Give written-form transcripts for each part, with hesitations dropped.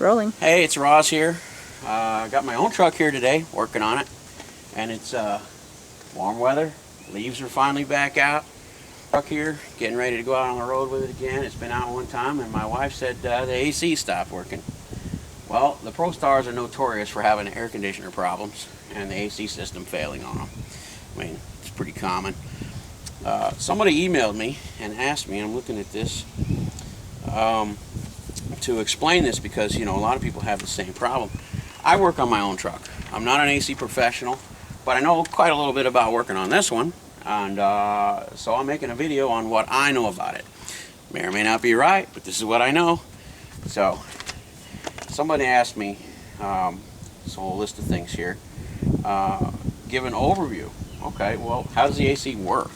Rolling. Hey, it's Ross here. I got my own truck here today, working on it, and it's warm weather. Leaves are finally back out. Truck here, getting ready to go out on the road with it again. It's been out one time, and my wife said the AC stopped working. Well, the Prostars are notorious for having air conditioner problems and the AC system failing on them. I mean, it's pretty common. Somebody emailed me and asked me, and I'm looking at this, to explain this because, you know, a lot of people have the same problem. I work on my own truck. I'm not an AC professional, but I know quite a little bit about working on this one, and so I'm making a video on what I know about it. May or may not be right, but this is what I know. So, somebody asked me, so a list of things here, give an overview. Okay, well, how does the AC work?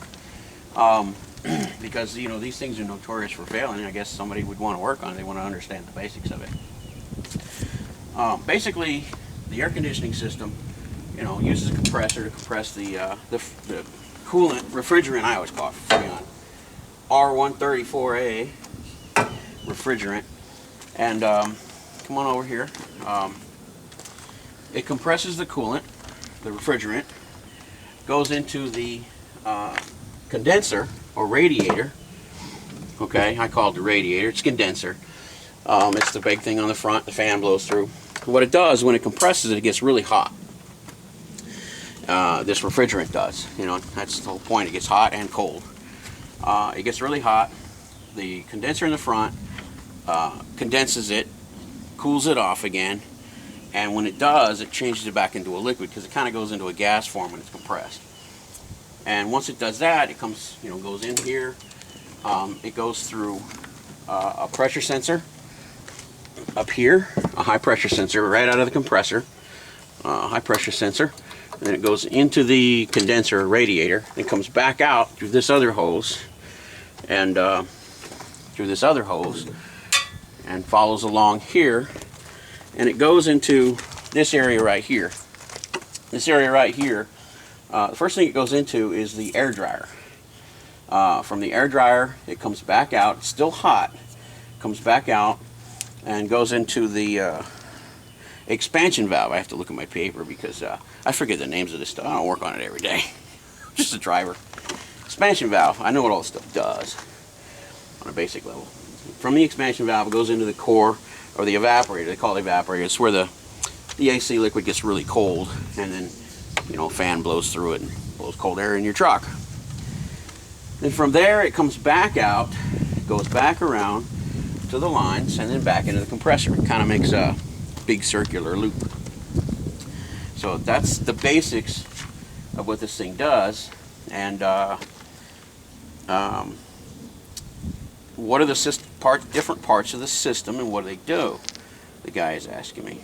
Because, you know, these things are notorious for failing. I guess somebody would want to work on it. They want to understand the basics of it. Basically, the air conditioning system, you know, uses a compressor to compress the coolant, refrigerant, I always call it Freon, R134A refrigerant. And come on over here. It compresses the coolant, the refrigerant, goes into the condenser or radiator. Okay, I call it the radiator. It's condenser. It's the big thing on the front. The fan blows through. What it does when it compresses it gets really hot. This refrigerant does. You know, that's the whole point. It gets hot and cold. It gets really hot. The condenser in the front condenses it, cools it off again, and when it does, it changes it back into a liquid because it kind of goes into a gas form when it's compressed. And once it does that, it comes, you know, goes in here. It goes through a pressure sensor up here, a high pressure sensor right out of the compressor, high pressure sensor. And then it goes into the condenser radiator and comes back out through this other hose and and follows along here, and it goes into this area right here. This area right here. The first thing it goes into is the air dryer. From the air dryer, it comes back out. It's still hot. Comes back out and goes into the expansion valve. I have to look at my paper because I forget the names of this stuff. I don't work on it every day. I'm just a driver. Expansion valve. I know what all this stuff does on a basic level. From the expansion valve, it goes into the core or the evaporator. They call it evaporator. It's where the AC liquid gets really cold, and then, you know, fan blows through it and blows cold air in your truck. Then from there it comes back out, goes back around to the lines, and then back into the compressor. It kind of makes a big circular loop. So that's the basics of what this thing does. And what are the different parts of the system, and what do they do? The guy is asking me.